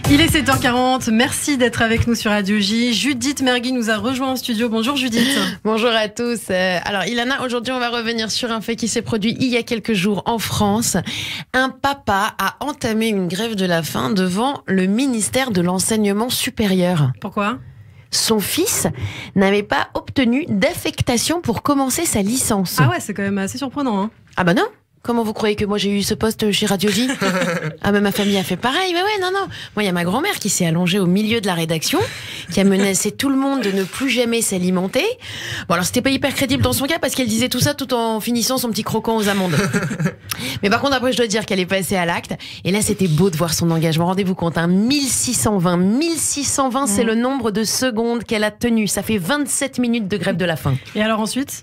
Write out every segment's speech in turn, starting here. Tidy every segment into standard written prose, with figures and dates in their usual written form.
Il est 7h40, merci d'être avec nous sur Radio J. Judith Mergui nous a rejoint en studio. Bonjour Judith. Bonjour à tous. Alors Ilana, aujourd'hui on va revenir sur un fait qui s'est produit il y a quelques jours en France. Un papa a entamé une grève de la faim devant le ministère de l'Enseignement supérieur. Pourquoi ? Son fils n'avait pas obtenu d'affectation pour commencer sa licence. Ah ouais, c'est quand même assez surprenant. Hein. Ah bah non. Comment vous croyez que moi j'ai eu ce poste chez Radio J? Ah bah ma famille a fait pareil. Mais ouais, non. Moi il y a ma grand-mère qui s'est allongée au milieu de la rédaction, qui a menacé tout le monde de ne plus jamais s'alimenter. Bon alors c'était pas hyper crédible dans son cas parce qu'elle disait tout ça tout en finissant son petit croquant aux amandes. Mais par contre après je dois dire qu'elle est passée à l'acte. Et là c'était beau de voir son engagement. Rendez-vous compte, 1620. 1620 c'est le nombre de secondes qu'elle a tenu. Ça fait 27 minutes de grève de la faim. Et alors ensuite ?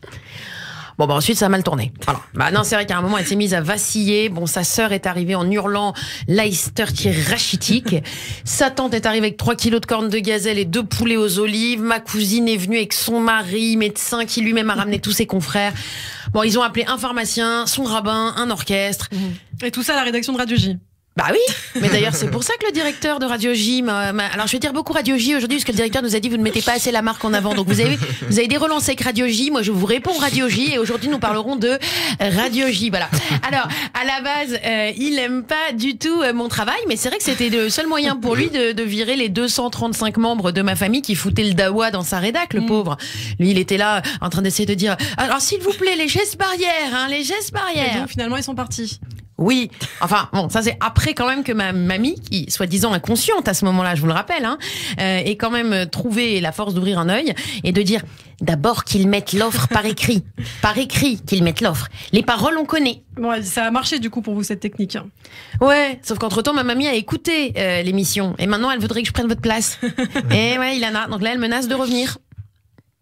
Bon, bah ensuite, ça a mal tourné. Voilà. Bah non, c'est vrai qu'à un moment, elle s'est mise à vaciller. Bon, sa sœur est arrivée en hurlant Leicester qui est rachitique. Sa tante est arrivée avec 3 kilos de cornes de gazelle et 2 poulets aux olives. Ma cousine est venue avec son mari, médecin, qui lui-même a ramené tous ses confrères. Bon, ils ont appelé un pharmacien, son rabbin, un orchestre. Et tout ça à la rédaction de Radio J. Bah oui, mais d'ailleurs c'est pour ça que le directeur de Radio J alors je vais dire beaucoup Radio J aujourd'hui parce que le directeur nous a dit vous ne mettez pas assez la marque en avant, donc vous avez des relances avec Radio J, moi je vous réponds Radio J et aujourd'hui nous parlerons de Radio J, voilà. Alors à la base il aime pas du tout mon travail, mais c'est vrai que c'était le seul moyen pour lui de virer les 235 membres de ma famille qui foutaient le dawa dans sa rédac, le pauvre. Lui il était là en train d'essayer de dire alors s'il vous plaît les gestes barrières, les gestes barrières. Et donc finalement ils sont partis. Oui, enfin bon, ça c'est après quand même que ma mamie, qui soi-disant inconsciente à ce moment-là, je vous le rappelle, ait quand même trouvé la force d'ouvrir un œil et de dire d'abord qu'ils mettent l'offre par écrit qu'ils mettent l'offre. Les paroles on connaît. Bon, ça a marché du coup pour vous cette technique. Ouais, sauf qu'entre-temps ma mamie a écouté l'émission et maintenant elle voudrait que je prenne votre place. Et ouais, Ilana, donc là elle menace de revenir.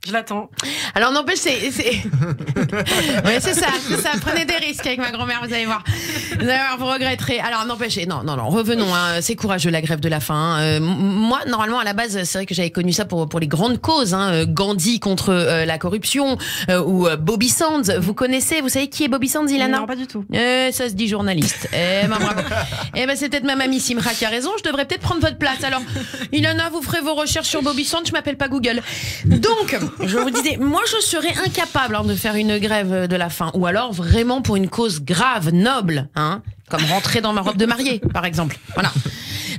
Je l'attends. Alors n'empêche, c'est ouais, c'est ça. Prenez des risques avec ma grand-mère, vous allez voir. Vous regretterez. Alors n'empêche, non, revenons. C'est courageux la grève de la faim. Moi, normalement, à la base, c'est vrai que j'avais connu ça pour les grandes causes. Gandhi contre la corruption ou Bobby Sands. Vous savez qui est Bobby Sands, Ilana? Non, pas du tout. Ça se dit journaliste. Bravo. C'est peut-être ma mamie Simra qui a raison. Je devrais peut-être prendre votre place. Alors, Ilana, vous ferez vos recherches sur Bobby Sands. Je m'appelle pas Google. Donc. Je vous disais, moi je serais incapable de faire une grève de la faim, ou alors vraiment pour une cause grave, noble, comme rentrer dans ma robe de mariée, par exemple. Voilà.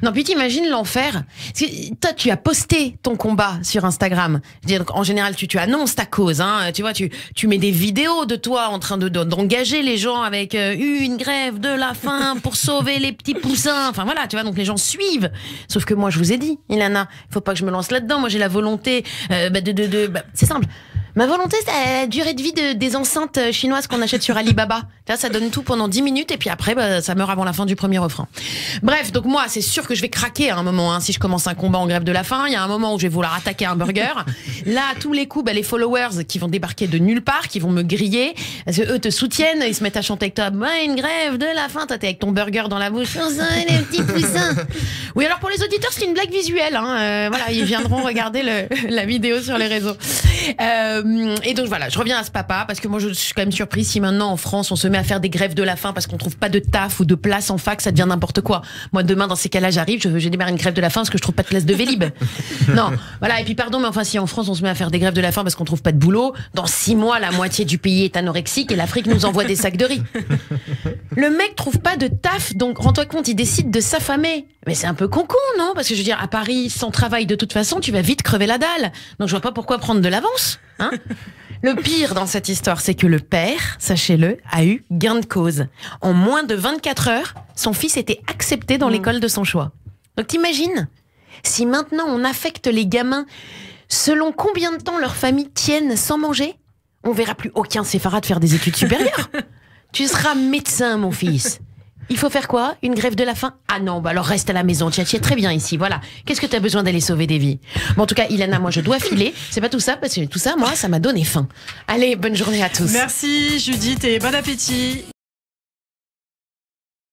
Non, puis t'imagines l'enfer. Parce que toi, tu as posté ton combat sur Instagram. Je veux dire, donc, en général, tu annonces ta cause. Tu vois, tu mets des vidéos de toi en train d'engager les gens avec une grève de la faim pour sauver les petits poussins. Enfin voilà, tu vois, donc les gens suivent. Sauf que moi, je vous ai dit, Ilana, il faut pas que je me lance là-dedans. Moi, j'ai la volonté c'est simple. Ma volonté, c'est la durée de vie des enceintes chinoises qu'on achète sur Alibaba. Là, ça donne tout pendant 10 minutes et puis après, ça meurt avant la fin du premier refrain. Bref, donc moi, c'est sûr que je vais craquer à un moment. Si je commence un combat en grève de la faim, il y a un moment où je vais vouloir attaquer un burger. Là, à tous les coups, les followers qui vont débarquer de nulle part, qui vont me griller, parce que eux te soutiennent, ils se mettent à chanter avec toi. Une grève de la faim, toi t'es avec ton burger dans la bouche. Les petits poussins. Oui, alors pour les auditeurs, c'est une blague visuelle. Voilà, ils viendront regarder la vidéo sur les réseaux. Et donc voilà, je reviens à ce papa parce que moi je suis quand même surprise si maintenant en France on se met à faire des grèves de la faim parce qu'on trouve pas de taf ou de place en fac, ça devient n'importe quoi. Moi demain dans ces cas-là j'arrive, je démarre une grève de la faim parce que je trouve pas de place de Vélib. Non, voilà, et puis pardon mais enfin si en France on se met à faire des grèves de la faim parce qu'on trouve pas de boulot, dans 6 mois la moitié du pays est anorexique et l'Afrique nous envoie des sacs de riz. Le mec trouve pas de taf donc rends-toi compte, il décide de s'affamer. Mais c'est un peu con non? Parce que je veux dire à Paris sans travail de toute façon tu vas vite crever la dalle. Donc je vois pas pourquoi prendre de l'avance. Le pire dans cette histoire, c'est que le père, sachez-le, a eu gain de cause. En moins de 24 heures, son fils était accepté dans l'école de son choix. Donc t'imagines, si maintenant on affecte les gamins selon combien de temps leurs familles tiennent sans manger, on verra plus aucun séfarade faire des études supérieures. Tu seras médecin, mon fils. Il faut faire quoi? Une grève de la faim? Ah non, alors reste à la maison, tu es très bien ici, voilà. Qu'est-ce que tu as besoin d'aller sauver des vies? Bon, en tout cas, Ilana, moi je dois filer. C'est pas tout ça, parce que tout ça, moi, ça m'a donné faim. Allez, bonne journée à tous. Merci Judith et bon appétit.